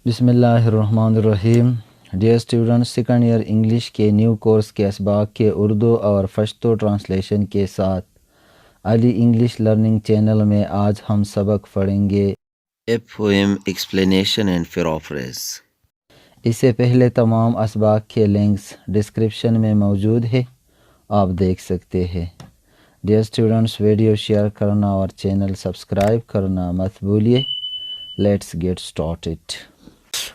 بسم اللہ الرحمن الرحیم. Dear students, second year English کے نیو کورس کے اسباق کے اردو اور پشتو ٹرانسلیشن کے ساتھ علی انگلش لرننگ چینل میں آج ہم سبق پڑھیں گے A poem explanation and paraphrase. اس سے پہلے تمام اسباق کے لنکس ڈسکرپشن میں موجود ہے، آپ دیکھ سکتے ہیں. ڈیئر اسٹوڈنٹس، ویڈیو شیئر کرنا اور چینل سبسکرائب کرنا مت بھولیے. Let's get started.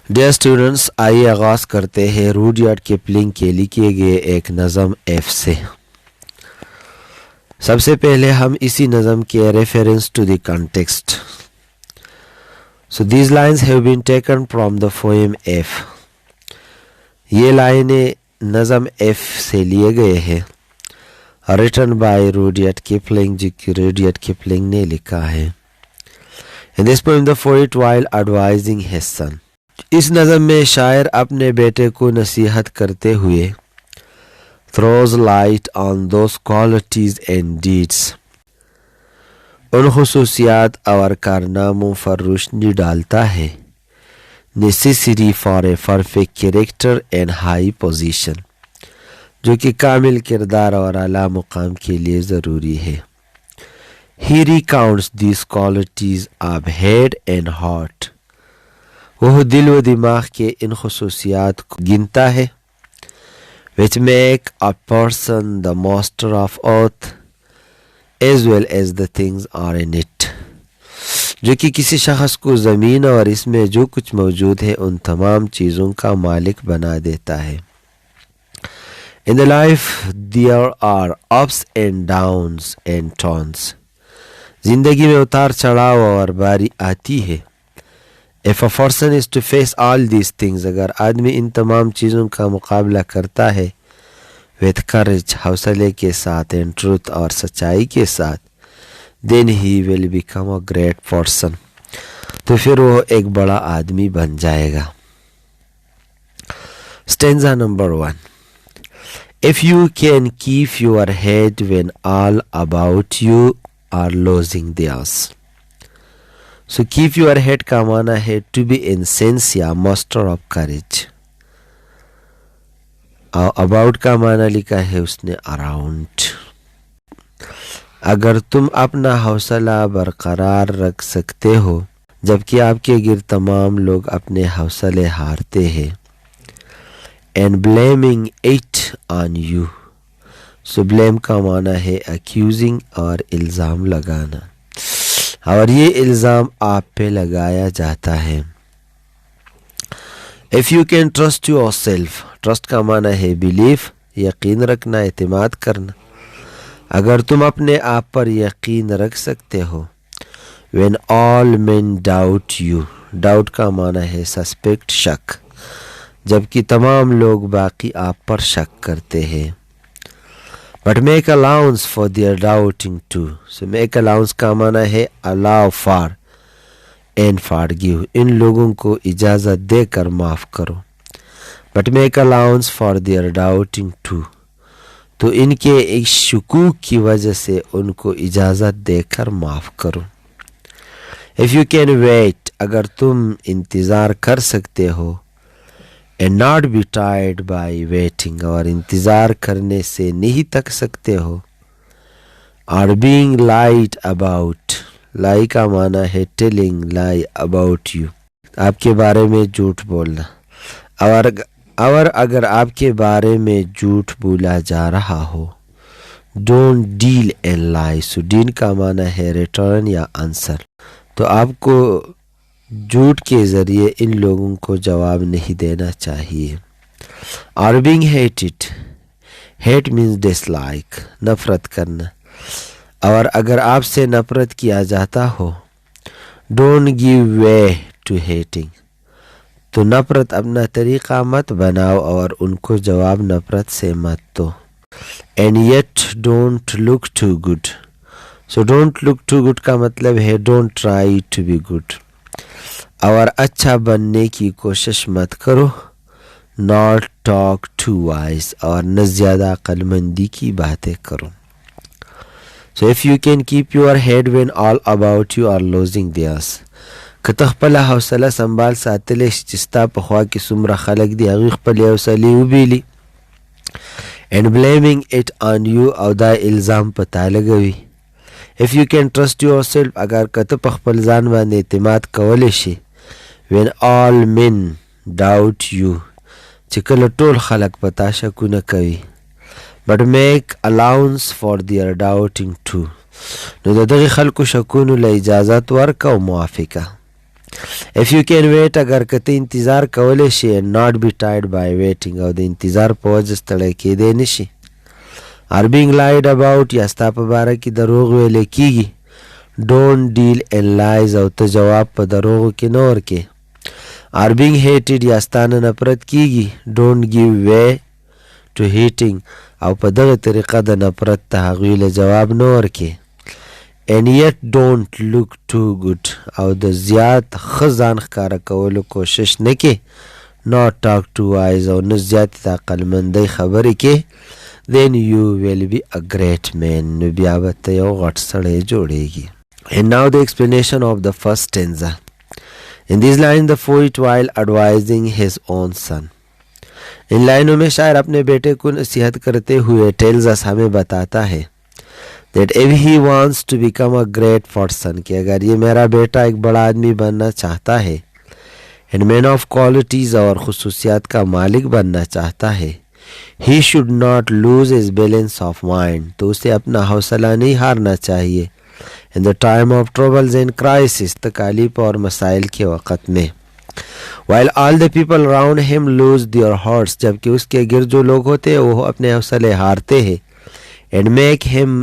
Dear students, آئیے آغاز کرتے ہیں روڈیارڈ کپلنگ کے لکھے گئے ایک نظم ایف سے. سب سے پہلے ہم اسی نظم کے reference to the context. So these lines have been taken from the poem F. یہ لائنیں نظم ایف سے لیے گئے ہیں. written by روڈیارڈ کپلنگ، جو کہ روڈیارڈ کپلنگ نے لکھا ہے. In this poem the poet while advising his son. اس نظم میں شاعر اپنے بیٹے کو نصیحت کرتے ہوئے throws light on those qualities and deeds. ان خصوصیات اور کارناموں پر روشنی ڈالتا ہے necessary for a perfect character and high position، جو کہ کامل کردار اور اعلیٰ مقام کے لیے ضروری ہے. He recounts these qualities of head and heart. وہ دل و دماغ کے ان خصوصیات کو گنتا ہے which make a person the master of earth as well as the things are in it، جو کہ کسی شخص کو زمین اور اس میں جو کچھ موجود ہے ان تمام چیزوں کا مالک بنا دیتا ہے. In the life there are ups and downs and turns. زندگی میں اتار چڑھاؤ اور باری آتی ہے. If a person is to face all these things، اگر آدمی ان تمام چیزوں کا مقابلہ کرتا ہے with courage، حوصلے کے ساتھ، and truth، اور سچائی کے ساتھ، then he will become a great person، تو پھر وہ ایک بڑا آدمی بن جائے گا. Stanza number 1. If you can keep your head when all about you are losing theirs. So keep your head کا معنی ہے to be in sense یا master of courage. about کا معنی لکھا ہے اس نے around. اگر تم اپنا حوصلہ برقرار رکھ سکتے ہو جبکہ آپ کے گرد تمام لوگ اپنے حوصلے ہارتے ہیں. and blaming it on you. so blame کا معنی ہے accusing اور الزام لگانا، اور یہ الزام آپ پہ لگایا جاتا ہے. If you can trust yourself، trust کا معنی ہے belief، یقین رکھنا، اعتماد کرنا. اگر تم اپنے آپ پر یقین رکھ سکتے ہو. when all men doubt you، doubt کا معنی ہے suspect، شک، جبکہ تمام لوگ باقی آپ پر شک کرتے ہیں. but make allowance for their doubting too. so make allowance کا معنی ہے allow for and forgive، ان لوگوں کو اجازت دے کر معاف کرو. but make allowance for their doubting too، تو ان کے ایک شکوک کی وجہ سے ان کو اجازت دے کر معاف کرو. if you can wait، اگر تم انتظار کر سکتے ہو and not be tired by waiting، اور انتظار کرنے سے نہیں تک سکتے ہو. or being lied about، lie کا معنی ہے telling lie about you، آپ کے بارے میں جھوٹ بولنا. اور اگر آپ کے بارے میں جھوٹ بولا جا رہا ہو. don't deal and lie، so deal کا معنی ہے return یا answer، تو آپ کو جھوٹ کے ذریعے ان لوگوں کو جواب نہیں دینا چاہیے. or being hated، hate means dislike، نفرت کرنا، اور اگر آپ سے نفرت کیا جاتا ہو. don't give way to hating، تو نفرت اپنا طریقہ مت بناؤ اور ان کو جواب نفرت سے مت دو. and yet don't look too good، so don't look too good کا مطلب ہے don't try to be good، اور اچھا بننے کی کوشش مت کرو. not talk too wise، اور نہ زیادہ عقل مندی کی باتیں کرو. so if you can keep your head when all about you are losing theirs، که ته خپله حوصله سنبال ساتلی شي چې ستا په خوا کې څومره خلک دي هغوی خپلې حوصلې وبیلي and blaming it on you او دا الزام په تا لګوي. if you can trust yourself اگر که ته په خپل ځان باندې اعتماد کولی شي when all men doubt you چې کله ټول خلک په تا شکونه کوي but make allowance for their doubting too نو د دغې خلکو شکونو له اجازت ورکه او موافقه. if you can wait اگر که ته انتظار کولی شي and not be tired by waiting او د انتظار په وجه ستړی کېدی نشي. are being lied about یا ستا په باره کې دروغ ویلی کېږي don't deal in lies او ته جواب په دروغو کې نه ورکې. are being hated یا ستا نه نفرت کېږي don't give way to hating او په دغه طریقه د نفرت ته هغوی له جواب نه ورکې. and yet don't look too good او د زیات ښه ځان ښکاره کولو کوشش نه کې not talk too wise او نه زیاتې د عقلمندۍ خبرې کې then you will be a great man نو بیا به ته یو غټ سړی جوړیږي. and now the explanation of the first stanza. in this line the poet while advising his own son ان لائنوں میں شاعر اپنے بیٹے کو نصیحت کرتے ہوئے tells us ہمیں بتاتا ہے that if he wants to become a great person کہ اگر یہ میرا بیٹا ایک بڑا آدمی بننا چاہتا ہے and man of qualities اور خصوصیات کا مالک بننا چاہتا ہے he should not lose his balance of mind تو اسے اپنا حوصلہ نہیں ہارنا چاہیے in the time of troubles and crisis تکالیف اور مسائل کے وقت میں while all the people around him lose their hearts جبکہ اس کے گرد جو لوگ ہوتے ہیں وہ اپنے حوصلے ہارتے ہیں and make him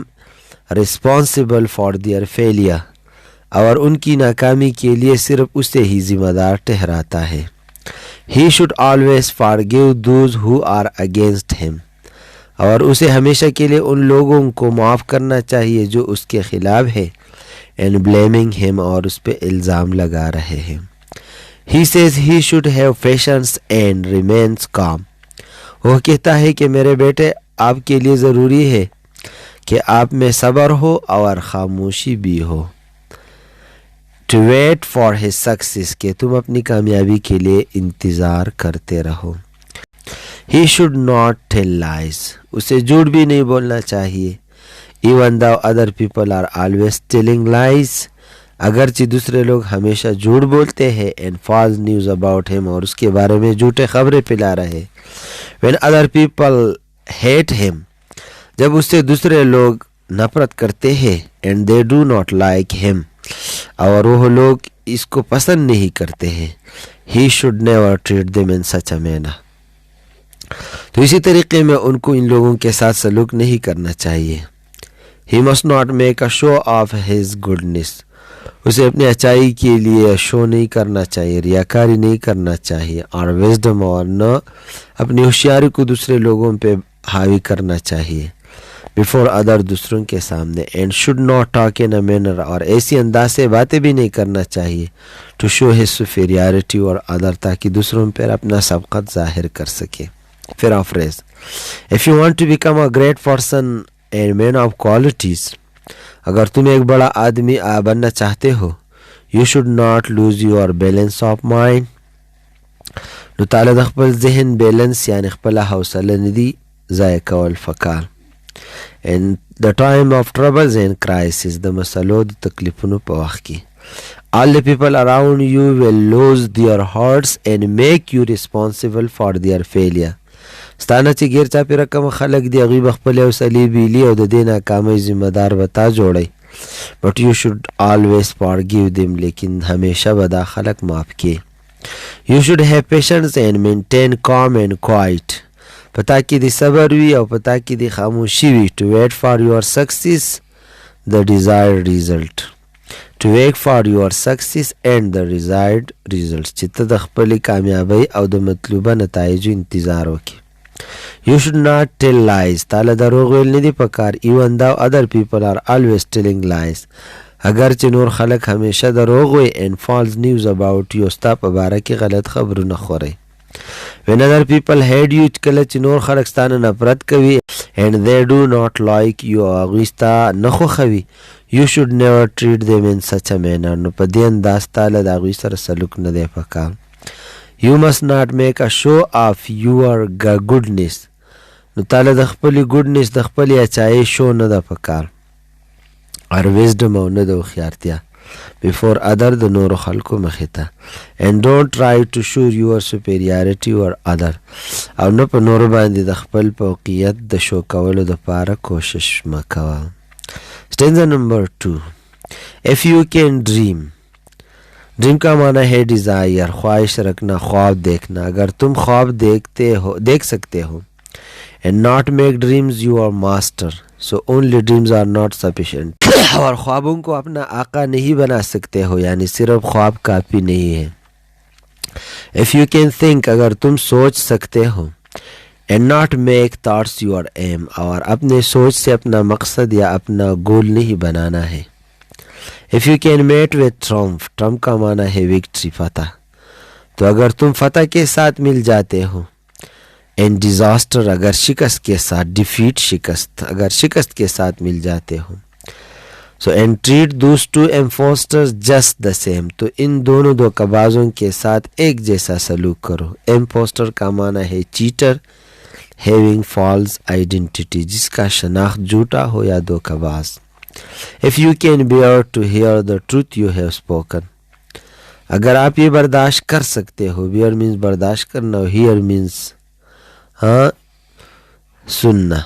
responsible for their failure اور ان کی ناکامی کے لیے صرف اسے ہی ذمہ دار ٹھہراتا ہے. he should always forgive those who are against him اور اسے ہمیشہ کے لیے ان لوگوں کو معاف کرنا چاہیے جو اس کے خلاف ہے and blaming him اور اس پہ الزام لگا رہے ہیں. he says he should have patience and remains calm وہ کہتا ہے کہ میرے بیٹے آپ کے لیے ضروری ہے کہ آپ میں صبر ہو اور خاموشی بھی ہو. to wait for his success کہ تم اپنی کامیابی کے لیے انتظار کرتے رہو. he should not tell lies اسے جھوٹ بھی نہیں بولنا چاہیے even though other people are always telling lies اگرچہ دوسرے لوگ ہمیشہ جھوٹ بولتے ہیں and false news about him اور اس کے بارے میں جھوٹے خبریں پھیلا رہے. when other people hate him جب اس سے دوسرے لوگ نفرت کرتے ہیں and they do not like him اور وہ لوگ اس کو پسند نہیں کرتے ہیں he should never treat them in such a manner تو اسی طریقے میں ان کو ان لوگوں کے ساتھ سلوک نہیں کرنا چاہیے. he must not make a show of his goodness اسے اپنی اچائی کے لیے شو نہیں کرنا چاہیے ریاکاری نہیں کرنا چاہیے اور وزڈم اور نہ اپنی ہوشیاری کو دوسرے لوگوں پہ حاوی کرنا چاہیے before other دوسروں کے سامنے and should not talk in a manner اور ایسی انداز سے باتیں بھی نہیں کرنا چاہیے to show his superiority اور other تاکہ دوسروں پر اپنا سبقت ظاہر کر سکے. paraphrase if you want to become a great person and man of qualities اگر تم ایک بڑا آدمی بننا چاہتے ہو you should not lose your balance of mind نو تعالی د خپل ذهن بیلنس یعنی خپل حوصله ندی ضایع کول فکار. in the time of troubles and crisis د مسلو د تکلیفونو په وخت کې all the people around you will lose their hearts and make you responsible for their failure ستانه چې غیر چا پر رقم خلق دی غي بخپل او صلیبی او د دې ناکامۍ ذمہ دار وتا جوړي but you should always forgive them لیکن ہمیشہ بدا خلق معاف کی. you should have patience and maintain calm and quiet پتا کی دی صبر وی او پتا کی دی خاموشی وی to wait for your success the desired result to wait for your success and the desired results چې ته د خپل کامیابی او د مطلوبه نتایجو انتظار وکړي. you should not tell lies تعالی دروغ ویل نه دی پکار even though other people are always telling lies اگرچہ نور خلق ہمیشہ دروغ وی and false news about you ستا په باره کې غلط خبرونه خوري. when other people hate you کله چې نور خلق ستانه نفرت کوي and they do not like you اغوستا نخوخوي you should never treat them in such a manner نو په دې انداز تعالی د هغوی سره سلوک نه دی پکار. You must not make a show of your goodness نو تعالی د خپل goodness د خپل اچایي شو نه ده پکار or wisdom او نه د هوښیارتیا before other د نورو خلکو مخې ته. and don't try to show your superiority or other او نه په نورو باندې د خپل فوقیت د شو کولو دپاره کوشش مه کوه. stanza number 2. if you can dream dream کا معنی ہے ڈیزائر خواہش رکھنا خواب دیکھنا. اگر تم خواب دیکھ سکتے ہو and not make dreams your master so only dreams are not sufficient اور خوابوں کو اپنا آقا نہیں بنا سکتے ہو یعنی صرف خواب کافی نہیں ہے. if you can think اگر تم سوچ سکتے ہو and not make thoughts your aim اور اپنے سوچ سے اپنا مقصد یا اپنا گول نہیں بنانا ہے. if you can meet with trump کا معنی ہے وکٹری فتح تو اگر تم فتح کے ساتھ مل جاتے ہو and disaster اگر شکست کے ساتھ defeat شکست اگر شکست کے ساتھ مل جاتے ہو. so and treat those two imposters just the same تو ان دونوں دھوکہبازوں کے ساتھ ایک جیسا سلوک کرو. imposter کا معنی ہے cheater having false identity جس کا شناخت جھوٹا ہو یا دھوکہباز. if you can bear to hear the truth you have spoken اگر آپ یہ برداشت کر سکتے ہو bear means برداشت کرنا hear means سننا.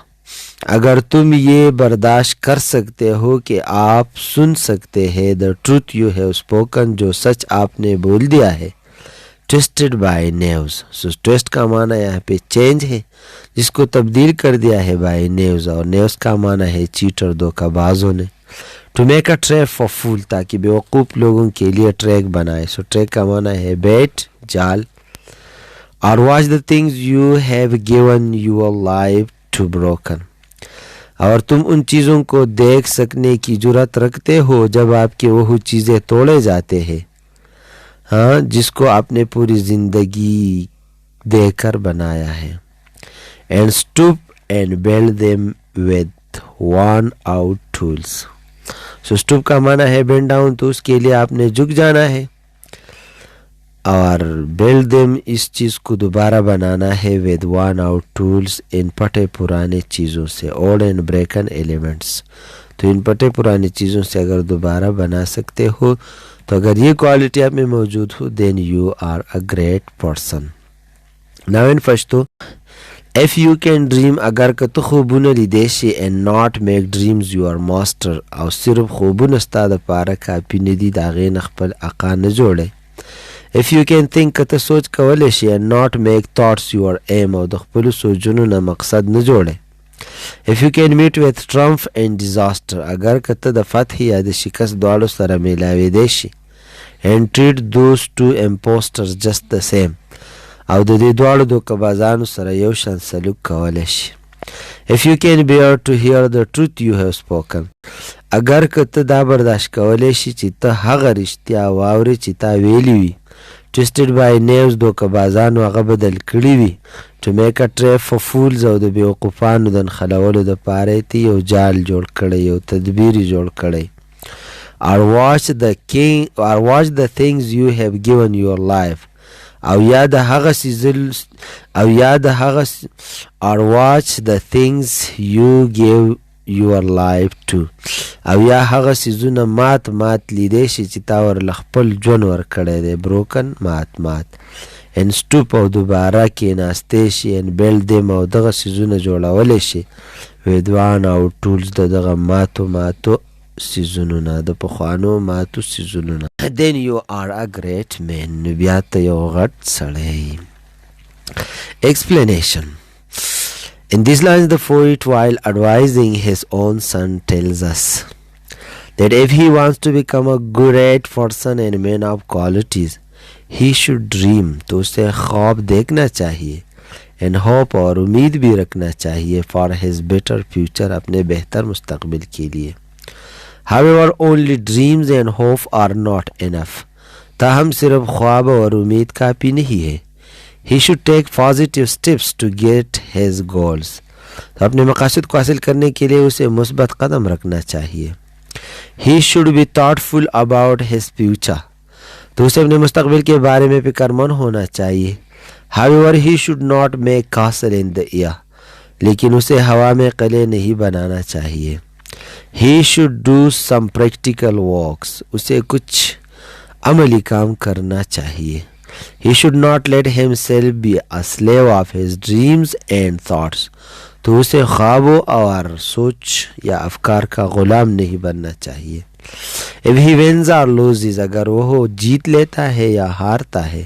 اگر تم یہ برداشت کر سکتے ہو کہ آپ سن سکتے ہیں the truth you have spoken جو سچ آپ نے بول دیا ہے. twisted by news so twist کا معنی یہاں پہ چینج ہے جس کو تبدیل کر دیا ہے by news اور news کا معنی ہے چیٹر دھوکہ بازوں نے. to make a trap for fool تاکہ بیوقوف لوگوں کے لیے ٹریک بنائے. so ٹریک کا معنی ہے بیٹ جال. or watch the things you have given your life to broken اور تم ان چیزوں کو دیکھ سکنے کی جرات رکھتے ہو جب آپ کے وہ چیزیں توڑے جاتے ہیں جس کو آپ نے پوری زندگی دے کر بنایا ہے. and stoop and build them with worn out tools so stoop کا معنی ہے bend down تو اس کے لیے آپ نے جھک جانا ہے اور build them اس چیز کو دوبارہ بنانا ہے with worn out tools ان پٹے پرانے چیزوں سے old and broken elements تو ان پٹے پرانے چیزوں سے اگر دوبارہ بنا سکتے ہو تو اگر یہ کوالٹی آپ میں موجود ہو then you are a great person. now in Pashto if you can dream اگر که تو خوبونه لیدی شي and not make dreams your master او صرف خوبونه ستا د پاره کافي نه دي د هغې نه خپل عقا نه جوړی. if you can think که ته سوچ کولی شي and not make thoughts your aim او د خپلو سوچونو نه مقصد نه جوړی. if you can meet with triumph and disaster اگر که ته د فتح یا د شکست دواړو سره میلاویدی شي and treat those two imposters just the same او د دې دواړو دوکهبازانو سره یو شان سلوک کولی شي. if you can bear to hear the truth you have spoken اگر که ته دا برداشت کولی شي چې ته هغه رښتیا واورې چې تا ویلي وي. twisted by names دوکهبازانو هغه بدل کړي وي. to make a trap for fools او د بیوقوفانو د نښلولو دپاره یې یو جال جوړ کړی یو تدبیر یې جوړ کړی. or watch the things you have given your life او یا د هغه or watch the things you give your life to او یا هغه سیزونه مات لیدی شي چې تا ورله خپل ژوند ورکړی دی broken مات and stoop او دوباره کېناستی شي and build them او دغه سیزونه جوړولی شي with worn out tools د دغه ماتو سیزونو نه د پخوانو ماتو سیزونو نه. then you are a great man نو بیا ته یو غټ سړی. explanation in these lines the poet while advising his own son tells us that if he wants to become a great person and man of qualities he should dream تو اسے خواب دیکھنا چاہیے and hope اور امید بھی رکھنا چاہیے for his better future اپنے بہتر مستقبل کے لیے. however only dreams and hope are not enough تاہم صرف خواب اور امید کافی نہیں ہے. he should take positive steps to get his goals تو اپنے مقاصد کو حاصل کرنے کے لیے اسے مثبت قدم رکھنا چاہیے. He should be thoughtful about his future. تو اسے اپنے مستقبل کے بارے میں فکر مند ہونا چاہیے. However, he should not make castle in the air. لیکن اسے ہوا میں قلعے نہیں بنانا چاہیے. He should do some practical works. اسے کچھ عملی کام کرنا چاہیے. He should not let himself be a slave of his dreams and thoughts. تو اسے خوابوں اور سوچ یا افکار کا غلام نہیں بننا چاہیے. If he wins or loses, اگر وہ جیت لیتا ہے یا ہارتا ہے,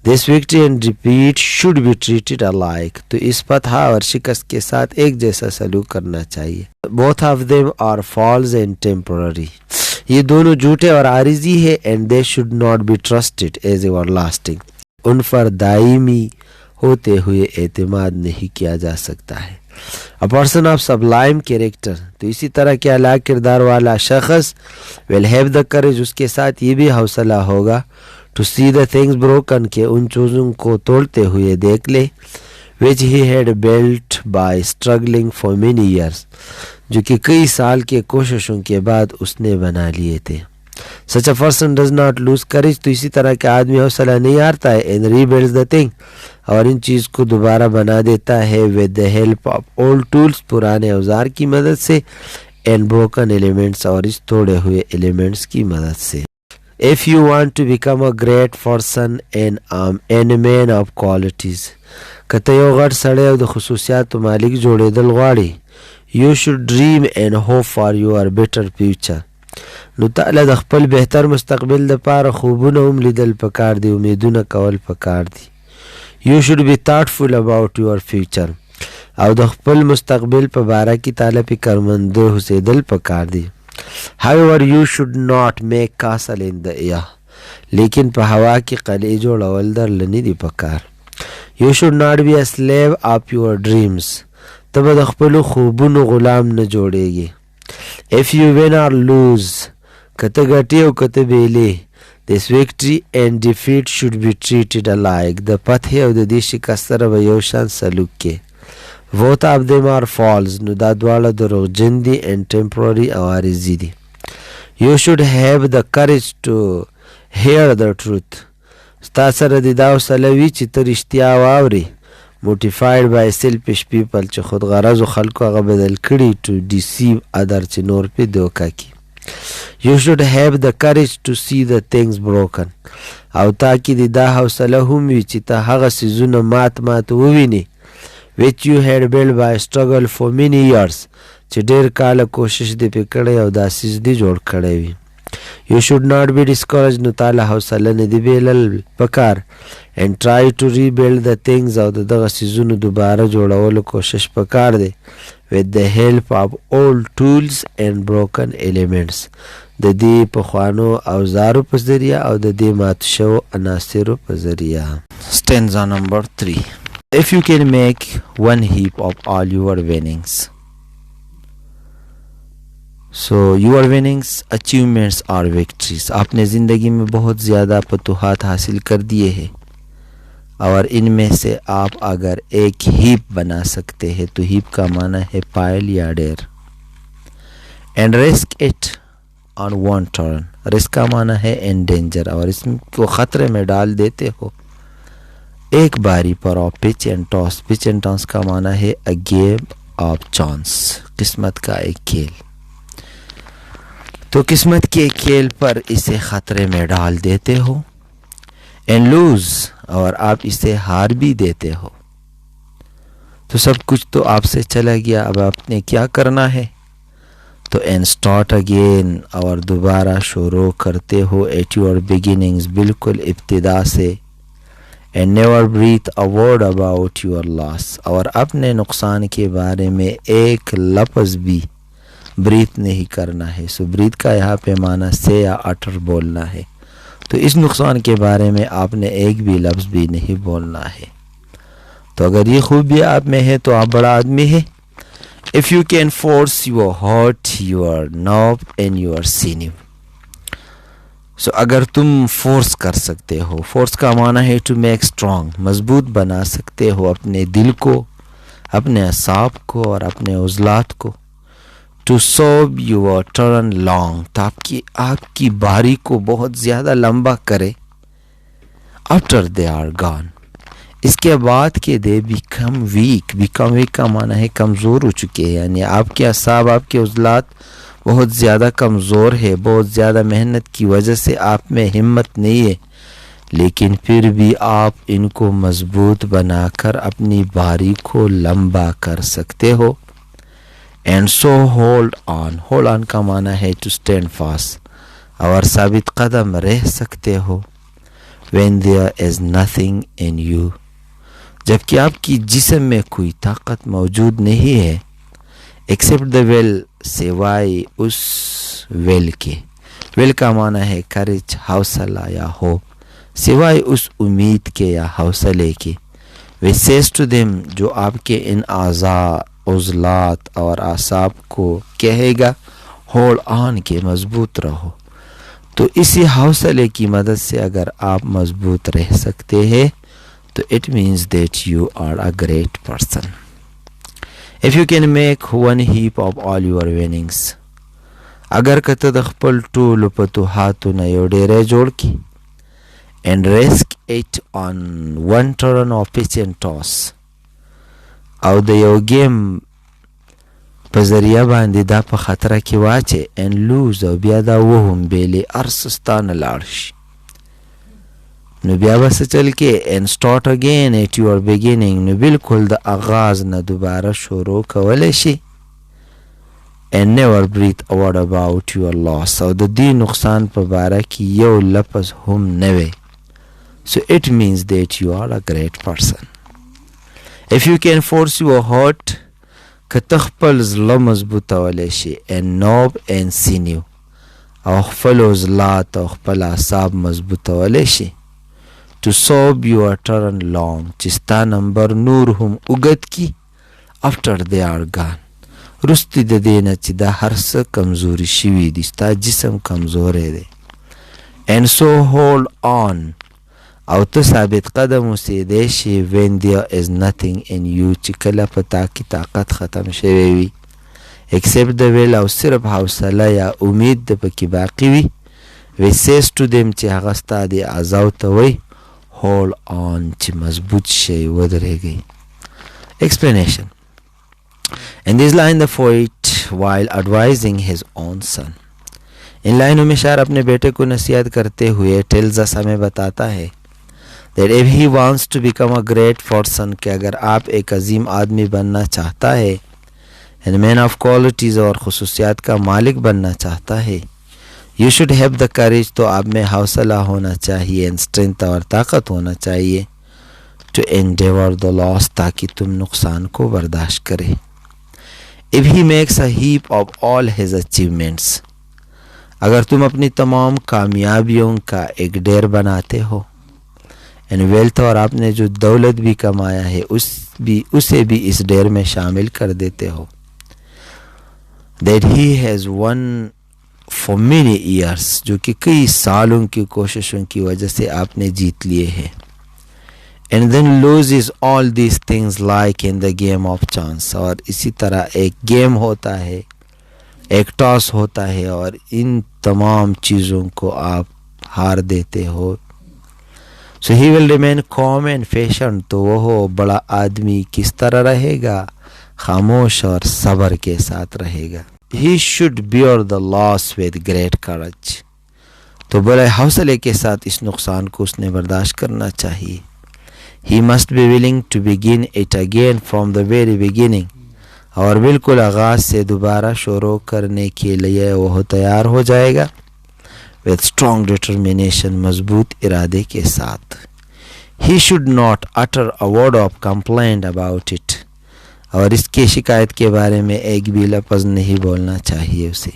this victory and defeat should be treated alike. تو اس فتح اور شکست کے ساتھ ایک جیسا سلوک کرنا چاہیے. Both of them are false and temporary. یہ دونوں جھوٹے اور عارضی ہے, and they should not be trusted as everlasting. ان پر دائمی ہوتے ہوئے اعتماد نہیں کیا جا سکتا ہے. A person of sublime character. تو اسی طرح کے اعلیٰ کردار والا شخص will have the courage. اس کے ساتھ یہ بھی حوصلہ ہوگا to see the things broken. کہ ان چیزوں کو توڑتے ہوئے دیکھ لے which he had built by struggling for many years. جو کہ کئی سال کے کوششوں کے بعد اس نے بنا لیے تھے. Such a person does not lose courage. تو اسی طرح کے آدمی حوصلہ نہیں ہارتا ہے and rebuilds the thing. اور ان چیز کو دوبارہ بنا دیتا ہے with the help of old tools. پرانے اوزار کی مدد سے and broken elements. اور اس توڑے ہوئے ایلیمنٹس کی مدد سے. If you want to become a great person and a man of qualities. کته یو غټ سړی او د خصوصیاتو مالک جوړېدل غواړي. You should dream and hope for your better future. نو تعالی د خپل بهتر مستقبل د پاره خوبونه هم لیدل پکار دی, امیدونه کول پکار دی. You should be thoughtful about your future. او د خپل مستقبل په باره کې تعالی فکرمند اوسېدل پکار دی. However, you should not make castle in the air. لیکن په هوا کې قلعې جوړول درله نه دي پکار. You should not be a slave of your dreams. ته به د خپلو خوبونو غلام نه جوړېږي. If you win or lose, که ته ګټې او که ته بیلې, this victory and defeat should be treated alike. د فتح او د دې شکست سره به یو شان سلوک کې. Both of them are false. نو دا دواړه دروغجن دي and temporary او عارضي دي. You should have the courage to hear the truth. ستا سره د دا حوصله وي چې ته رښتیا واورې. Motivated by selfish people. چې خود غرضو خلکو هغه بدل کړي to deceive other. چې نور پې دوکه کړي. You should have the courage to see the things broken. او تا کې د دا حوصله هم وي چې ته هغه څیزونه مات ووینې which you had built by struggle for many years. چې ډېر کاله کوشش دې پې کړی او دا څیز دې جوړ کړی وي. You should not be discouraged. نو تعالی حوصله نه دی بیلل پکار and try to rebuild the things. او دغه څیزونو دوباره جوړولو کوشش پکار دی with the help of old tools and broken elements. د دې پخوانو اوزارو په ذریعه او د دې مات شوو عناصرو په ذریعه. Stanza number 3. If you can make one heap of all your winnings. So your winnings, achievements or victories. آپ نے زندگی میں بہت زیادہ فتوحات حاصل کر دیے ہیں اور ان میں سے آپ اگر ایک ہیپ بنا سکتے ہیں تو ہیپ کا معنی ہے پائل یا ڈیر. and risk it on one turn. risk کا معنی ہے endanger اور اس کو خطرے میں ڈال دیتے ہو ایک باری پر. اور pitch and toss. pitch and toss کا معنی ہے a game of chance. قسمت کا ایک کھیل. تو قسمت کے کھیل پر اسے خطرے میں ڈال دیتے ہو. and lose اور آپ اسے ہار بھی دیتے ہو. تو سب کچھ تو آپ سے چلا گیا, اب آپ نے کیا کرنا ہے؟ تو and start again اور دوبارہ شروع کرتے ہو at your beginnings. بالکل ابتدا سے. and never breathe a word about your loss اور اپنے نقصان کے بارے میں ایک لفظ بھی بریتھ نہیں کرنا ہے. سو بریتھ کا یہاں پہ معنی سے یا اٹر بولنا ہے. تو اس نقصان کے بارے میں آپ نے ایک بھی لفظ بھی نہیں بولنا ہے. تو اگر یہ خوبی آپ میں ہے تو آپ بڑا آدمی ہے. If you can force your heart, your nerve and your sinew. So اگر تم فورس کر سکتے ہو. فورس کا معنی ہے to make strong. مضبوط بنا سکتے ہو اپنے دل کو, اپنے اعصاب کو اور اپنے عضلات کو. ٹو سوب یور ٹرن لانگ, تاکہ آپ کی باری کو بہت زیادہ لمبا کرے. آفٹر دے آر گان, اس کے بعد کہ they become weak. Become weak کا معنی ہے کمزور ہو چکے ہیں, یعنی آپ کے اعصاب, آپ کے عضلات بہت زیادہ کمزور ہے, بہت زیادہ محنت کی وجہ سے آپ میں ہمت نہیں ہے, لیکن پھر بھی آپ ان کو مضبوط بنا کر اپنی باری کو لمبا کر سکتے ہو. And so hold on. Hold on کا معنی ہے ٹو اسٹینڈ فاسٹ, اور ثابت قدم رہ سکتے ہو. when there is nothing in you, جبکہ آپ کی جسم میں کوئی طاقت موجود نہیں ہے. except the will, سوائے اس will کے. will کا معنی ہے courage, حوصلہ یا ہوپ, سوائے اس امید کے یا حوصلے کے. we says to them, جو آپ کے ان اعضاء, عضلات اور اعصاب کو کہے گا hold on, کے مضبوط رہو. تو اسی حوصلے کی مدد سے اگر آپ مضبوط رہ سکتے ہیں تو it means that you are a great person. If you can make one heap of all your winnings, اگر کته د خپل ټولو فتوحاتو نه یو ډیری جوړ کی, and risk it on one turn of pitch and toss, O the you game په ذریعه باندې دا په خطره کې واچي, and lose, او بیا دا وهم بیلی ارسستانه لاړ شي, نو بیا بس چل کې and start again at your beginning, نو بالکل د آغاز نه دوباره شروع کولی شي. and never breathe a word about your loss, او د دې نقصان په باره کې یو لفظ هم نه وي. so it means that you are a great person. if you can force your heart, که تخپل زړه مضبوطولی شي, and nerve and sinew, او خپل عضلات او خپل اعصاب مضبوطولی شي, to sob your turn long, چې ستا نمبر نور هم اوږد کی, after they are gone, رستی د دې نه چې دا هر څه کمزوري شوي دي, ستا جسم کمزوری دی. and so hold on, او ته ثابت قدم اوسېدی شي when there is nothing in you, چې کله په تا کې طاقت ختم شوی وي, except the will, او صرف حوصله یا امید د پکې باقي وي. we says to them, چې هغه ستا د اعضاو ته وایي hold on, چې مضبوط شئ, ودرېږئ. explanation. in this line the poet, while advising his own son, ان لائنوں میں شاعر اپنے بیٹے کو نصیحت کرتے ہوئے tells us, ہمیں بتاتا ہے that if he wants to become a great person, کہ اگر آپ ایک عظیم آدمی بننا چاہتا ہے, and man of qualities, اور خصوصیات کا مالک بننا چاہتا ہے, you should have the courage, تو آپ میں حوصلہ ہونا چاہیے, and strength, اور طاقت ہونا چاہیے, to endure the loss, تاکہ تم نقصان کو برداشت کرے. if he makes a heap of all his achievements, اگر تم اپنی تمام کامیابیوں کا ایک ڈیر بناتے ہو, and wealth, اور آپ نے جو دولت بھی کمایا ہے اسے بھی اس ڈیر میں شامل کر دیتے ہو, that he has won for many years, جو کہ کئی سالوں کی کوششوں کی وجہ سے آپ نے جیت لیے ہیں, and then loses all these things like in the game of chance, اور اسی طرح ایک گیم ہوتا ہے, ایک ٹاس ہوتا ہے, اور ان تمام چیزوں کو آپ ہار دیتے ہو. so he will remain calm and patient, تو وہ بڑا آدمی کس طرح رہے گا, خاموش اور صبر کے ساتھ رہے گا. he should bear the loss with great courage, تو بڑے حوصلے کے ساتھ اس نقصان کو اس نے برداشت کرنا چاہیے. he must be willing to begin it again from the very beginning, اور بالکل آغاز سے دوبارہ شروع کرنے کے لیے وہ تیار ہو جائے گا. with strong determination, مضبوط ارادے کے ساتھ. he should not utter a word of complaint about it, اور اس کی شکایت کے بارے میں ایک بھی لفظ نہیں بولنا چاہیے اسے.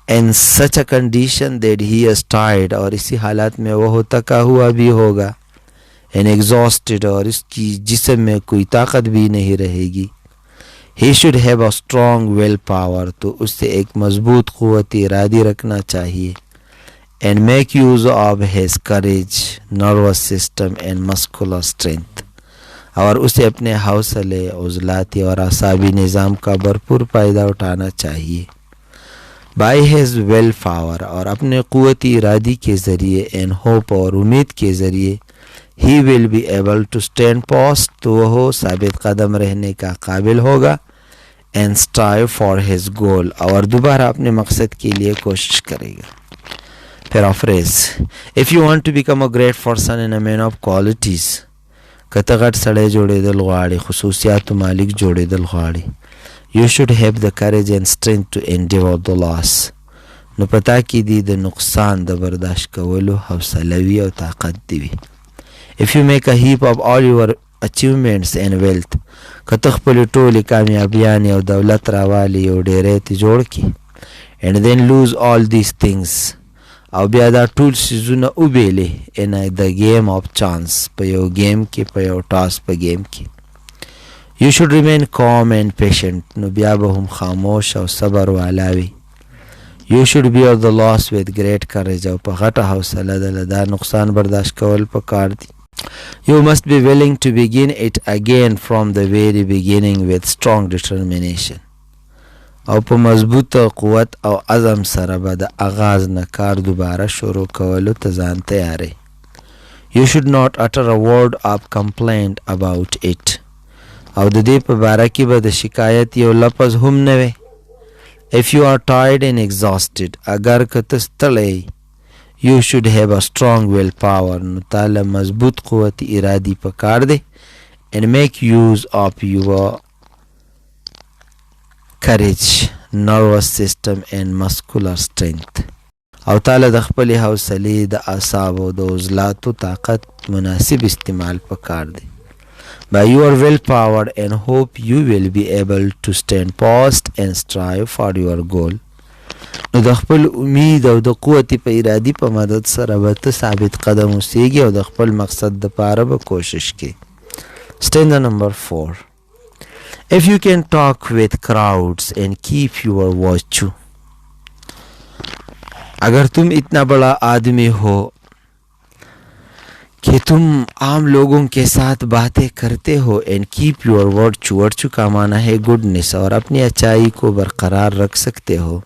in such a condition that he is tired, اور اسی حالات میں وہ تکا ہوا بھی ہوگا, and exhausted, اور اس کی جسم میں کوئی طاقت بھی نہیں رہے گی. he should have a strong will power, تو اس سے ایک مضبوط قوت ارادی رکھنا چاہیے. and make use of his courage, nervous system and muscular strength, اور اسے اپنے حوصلے، عضلاتی اور اعصابی نظام کا بھرپور فائدہ اٹھانا چاہیے۔ بائی ہیز ویل پاور، اور اپنے قوتی ارادی کے ذریعے، اینڈ ہوپ، اور امید کے ذریعے، he will be able to stand post, تو وہ ثابت قدم رہنے کا قابل ہوگا، and strive for his goal, اور دوبارہ اپنے مقصد کے لیے کوشش کرے گا۔ Paraphrase. If you want to become a great person and a man of qualities، کته غټ سړی جوړېدل غواړي، خصوصیاتو مالک جوړېدل غواړي، you should have the courage and strength to endure the loss، نو پتا کې دی د نقصان د برداشت کولو حوصله وي او طاقت دی وي۔ if you make a heap of all your achievements and wealth، کته خپل ټولې کامیابیانې او دولت راوالي یو ډیری ته جوړ کی، and then lose all these things، او بیا دا ټول سیزونه وبېلې in the game of chance، په یو گیم کې، په یو ټاس په گیم کې، you should remain calm and patient، نو بیا به هم خاموش او صبر والا وي، you should bear the loss with great courage، او په غټه حوصله دله دا نقصان برداشت کول پکار دي، you must be willing to begin it again from the very beginning with strong determination، او په مضبوط قوت او عزم سره به د آغاز نه کار دوباره شروع کولو ته ځان تیاری، you should not utter a word of complaint about it، او د دې په باره کې به د شکایت یو لفظ هم نه وي، if you are tired and exhausted، اگر که ته ستړی، you should have a strong will power، نو تاله مضبوط قوت ارادی پکار دی، and make use of your courage، nervous system and muscular strength، او تعالی د خپل حوصلې، د اعصاب او د عضلاتو طاقت مناسب استعمال پکار دی۔ by your willpower and hope you will be able to stand fast and strive for your goal، نو د خپل امید او د قوت په ارادي په مدد سره به ته ثابت قدم اوسېږي او د خپل مقصد دپاره به کوشش کوې۔ stanza number 4، if you can talk with crowds and keep your virtue، اگر تم اتنا بڑا آدمی ہو کہ تم عام لوگوں کے ساتھ باتیں کرتے ہو، and keep your virtue، virtue کا معنی ہے گڈنس، اور اپنی اچائی کو برقرار رکھ سکتے ہو،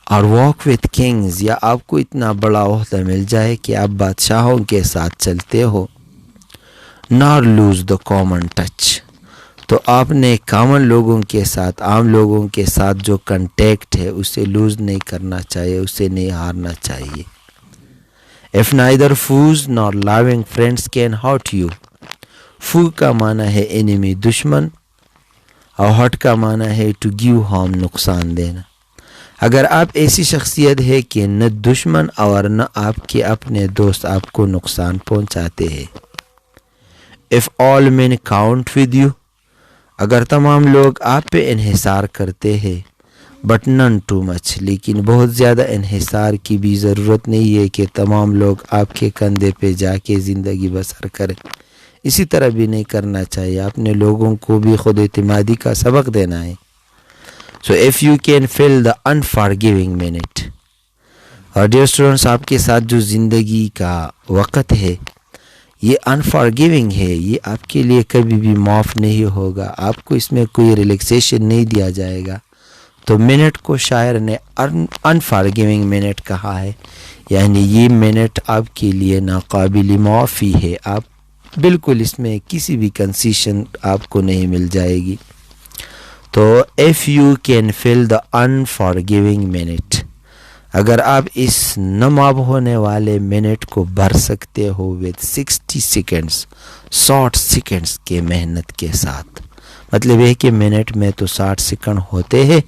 اور walk with kings، یا آپ کو اتنا بڑا عہدہ مل جائے کہ آپ بادشاہوں کے ساتھ چلتے ہو، nor lose the common touch، تو آپ نے کامن لوگوں کے ساتھ، عام لوگوں کے ساتھ جو کنٹیکٹ ہے اسے لوز نہیں کرنا چاہیے، اسے نہیں ہارنا چاہیے۔ if neither foes nor loving friends can hurt you، فو کا معنی ہے enemy، دشمن، اور hurt کا معنی ہے to give harm، نقصان دینا۔ اگر آپ ایسی شخصیت ہے کہ نہ دشمن اور نہ آپ کے اپنے دوست آپ کو نقصان پہنچاتے ہیں۔ if all men count with you، اگر تمام لوگ آپ پہ انحصار کرتے ہیں، بٹ نن ٹو مچ، لیکن بہت زیادہ انحصار کی بھی ضرورت نہیں ہے کہ تمام لوگ آپ کے کندھے پہ جا کے زندگی بسر کریں، اسی طرح بھی نہیں کرنا چاہیے، اپنے لوگوں کو بھی خود اعتمادی کا سبق دینا ہے۔ so if you can fill the unforgiving minute، اور ڈیئر اسٹوڈنٹس آپ کے ساتھ جو زندگی کا وقت ہے یہ انفارگیونگ ہے، یہ آپ کے لیے کبھی بھی معاف نہیں ہوگا، آپ کو اس میں کوئی ریلیکسیشن نہیں دیا جائے گا، تو منٹ کو شاعر نے انفارگیونگ منٹ کہا ہے، یعنی یہ منٹ آپ کے لیے ناقابل معافی ہے، آپ بالکل اس میں کسی بھی کنسیشن آپ کو نہیں مل جائے گی۔ تو if you can fill the unforgiving minute، اگر آپ اس نہ معاف ہونے والے منٹ کو بھر سکتے ہو with 60 seconds، 60 سیکنڈز کے محنت کے ساتھ، مطلب ہے کہ منٹ میں تو 60 سیکنڈ ہوتے ہیں،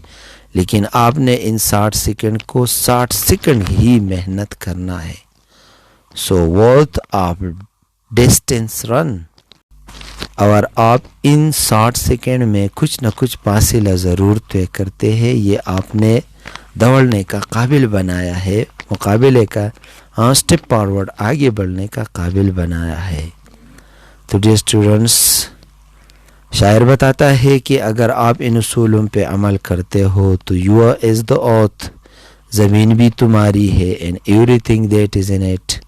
لیکن آپ نے ان 60 سیکنڈ کو 60 سیکنڈ ہی محنت کرنا ہے۔ so worth of distance run، اور آپ ان 60 سیکنڈ میں کچھ نہ کچھ فاصلہ ضرور طے کرتے ہیں، یہ آپ نے دوڑنے کا قابل بنایا ہے، مقابلے کا اسٹیپ فارورڈ، آگے بڑھنے کا قابل بنایا ہے۔ تو ڈیئر اسٹوڈنٹس شاعر بتاتا ہے کہ اگر آپ ان اصولوں پہ عمل کرتے ہو تو یو از دا ارتھ، زمین بھی تمہاری ہے، and every thing that is in it,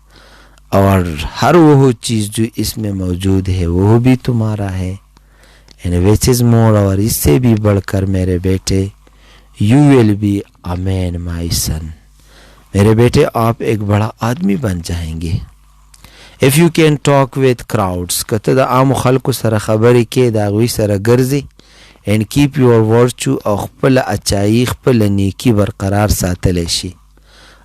اور ہر وہ چیز جو اس میں موجود ہے وہ بھی تمہارا ہے. اینڈ وچ از مور، اور اس سے بھی بڑھ کر میرے بیٹے، یو ول بی اے مین مائی سن، میرے بیٹے آپ ایک بڑا آدمی بن جائیں گے. If you can talk with crowds، کته د عام خلکو سره خبرې کې د هغوی سره ګرځي، and keep your virtue او خپل اچائی خپل نیکی برقرار ساتلی شي.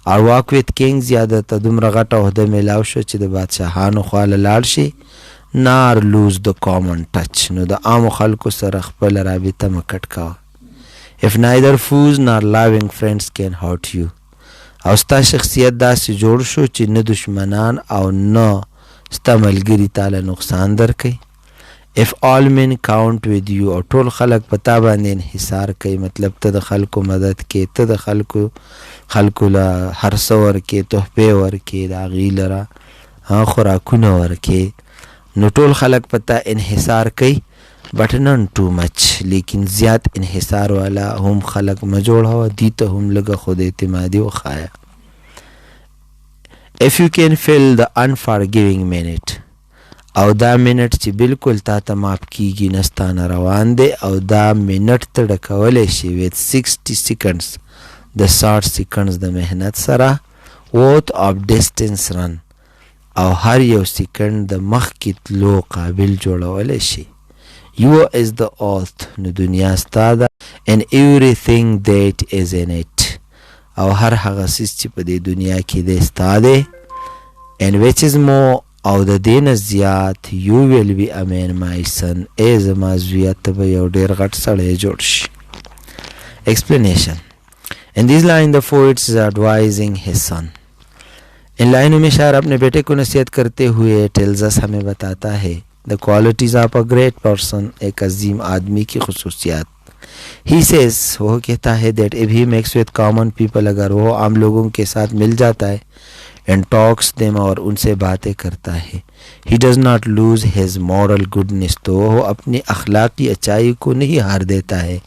or walk with kings، یا درته دومره غټه عهده میلاو شو چې د بادشاهانو خواله لاړ شي. nor lose the common touch، نو د عامو خلکو سره خپل رابطه مه کټ کوه. if neither fools nor loving friends can hurt you، او ستا شخصیت داسې جوړ شو چې نه دشمنان او نه ستا ملګري تاله نقصان درکوي. if all men count with you، او ټول خلق په تا باندې انحصار کوي، مطلب ته د خلکو مدد کې، ته د خلکو له هر څه ورکې، تحفې ورکې، د هغوی لره خوراکونه ورکې، نو ټول خلق په تا انحصار کوي. بٹ نن ټو مچ، لیکن زیات انحصار والا هم خلق مه جوړوه، دی ته هم لږه خود اعتمادي وښایه. if you can fill the unforgiving minute، O the minute چې بالکل تا ته معاف کیږي نستانه روان دی، او دا منٹ ته ډکولی شي with 60 seconds، د 60 seconds د محنت سره، worth of distance run، او هر یو سیکنډ د مخکې تلو قابل جوړولی شي. you is the earth، نو دنیا ستا ده، and everything that is in it، او هر هغه څیز چې په دې دنیا کې دی ستا دی. and which is more، او د دې نه زیات، you will be a man my son، ای زما زویه ته به یو ډېر غټ سړی جوړ شي. explanation، in this line the poet is advising his son، ان لائنوں میں شاعر اپنے بیٹے کو نصیحت کرتے ہوئے tells us، ہمیں بتاتا ہے the qualities of a great person، ایک عظیم آدمی کی خصوصیات. he says، وہ کہتا ہے that if he makes with common people، اگر وہ عام لوگوں کے ساتھ مل جاتا ہے، and talks them، اور ان سے باتیں کرتا ہے، he does not lose his moral goodness، تو وہ اپنی اخلاقی اچائی کو نہیں ہار دیتا ہے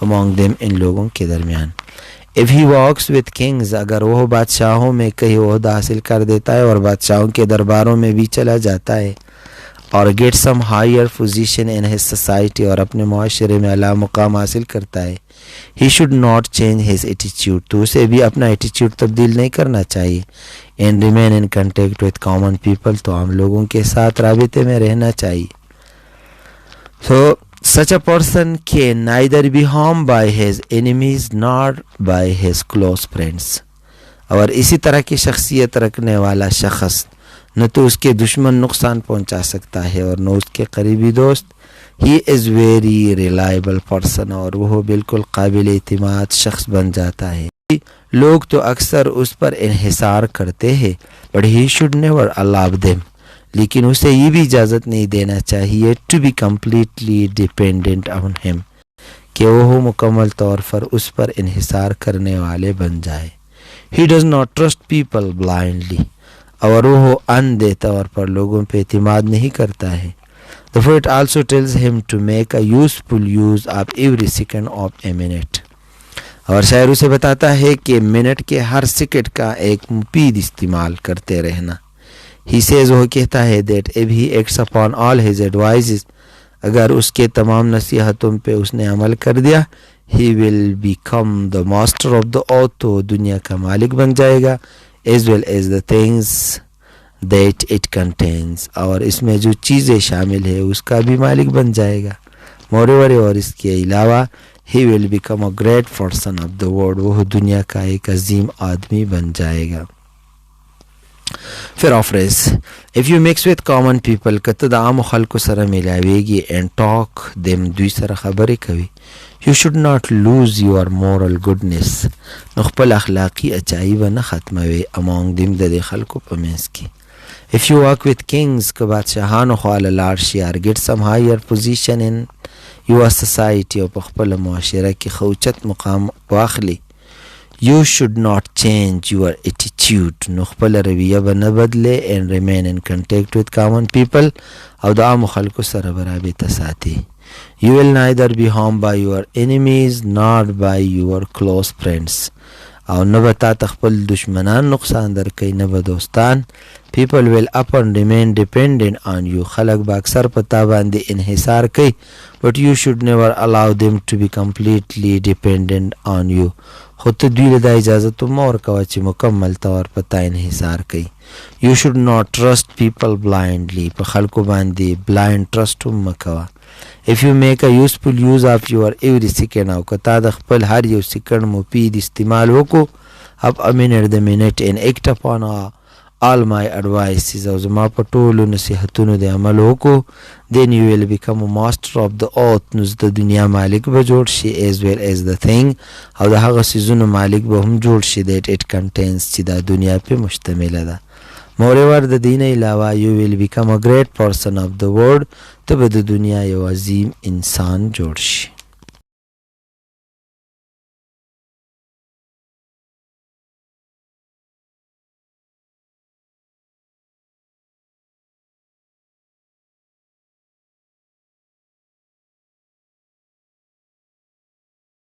among them، ان لوگوں کے درمیان. if he walks with kings، اگر وہ بادشاہوں میں کہیں عہدہ حاصل کر دیتا ہے اور بادشاہوں کے درباروں میں بھی چلا جاتا ہے، اور get some higher position in his society، اور اپنے معاشرے میں اعلیٰ مقام حاصل کرتا ہے، he should not change his attitude، تو اسے بھی اپنا ایٹیچیوڈ تبدیل نہیں کرنا چاہیے. and remain in contact with common people، تو عام لوگوں کے ساتھ رابطے میں رہنا چاہیے. so such a person can neither be harmed by his enemies nor by his close friends، اور اسی طرح کی شخصیت رکھنے والا شخص نہ تو اس کے دشمن نقصان پہنچا سکتا ہے اور نہ اس کے قریبی دوست. he is very reliable person، اور وہ بالکل قابل اعتماد شخص بن جاتا ہے. لوگ تو اکثر اس پر انحصار کرتے ہیں، but he should never allow them، لیکن اسے یہ بھی اجازت نہیں دینا چاہیے to be completely dependent on him، کہ وہ مکمل طور پر اس پر انحصار کرنے والے بن جائے. he does not trust people blindly، اور وہ اندھے طور پر لوگوں پہ اعتماد نہیں کرتا ہے. the poet also tells him to make a useful use of every second of a minute، اور شاعر اسے بتاتا ہے کہ منٹ کے ہر سیکنڈ کا ایک مفید استعمال کرتے رہنا. he says، وہ کہتا ہے that if he acts upon all his advices، اگر اس کے تمام نصیحتوں پہ اس نے عمل کر دیا، he will become the master of the earth، تو دنیا کا مالک بن جائے گا، as well as the things that it contains، اور اس میں جو چیزیں شامل ہے اس کا بھی مالک بن جائے گا. moreover، اور اس کے علاوہ he will become a great person of the world، وہ دنیا کا ایک عظیم آدمی بن جائے گا. پھر offers, if you mix with common people، کته د عام خلکو سره ملاویږي and talk them، دوی سره خبرې کوي، you should not lose your moral goodness، نو خپل اخلاقی اچائی به نه ختموي among them، د دې خلکو په منځ کې. if you walk with kings، که بادشاهانو خواله لاړ شي or get some higher position in your society، او په خپل معاشره کې ښه اوچت مقام واخلي، you should not change your attitude، نو خپل رویه به نه بدلې and remain in contact with common people، او د عامو خلکو سره به رابطه ساتي. you will neither be harmed by your enemies nor by your close friends، او نه به تا ته خپل دشمنان نقصان درکوي، نه به دوستان. people will often remain dependent on you. خلق با اکثر پتا باندې انحصار کوي, but you should never allow them to be completely dependent on you. خو ته دوی له دا اجازه تو مه ورکوه چې مکمل طور پتا انحصار کوي. You should not trust people blindly. په خلکو باندې blind trust هم مکوه. If you make a useful use of your every second, او که تا د خپل هر یو سکند مفید استعمال وکړو, of a minute the minute and act upon all my advices, او زما په ټولو نصیحتونو د عمل وکړو, then you will become a master of the earth. نو د دنیا مالک به جوړ شي, as well as the thing, او د هغه څیزونو مالک به هم جوړ شي that it contains, چې دا دنیا پې مشتمله ده. Moreover, د دین علاوه you will become a great person of the world. ته به د دنیا یو عظیم انسان جوړ شي.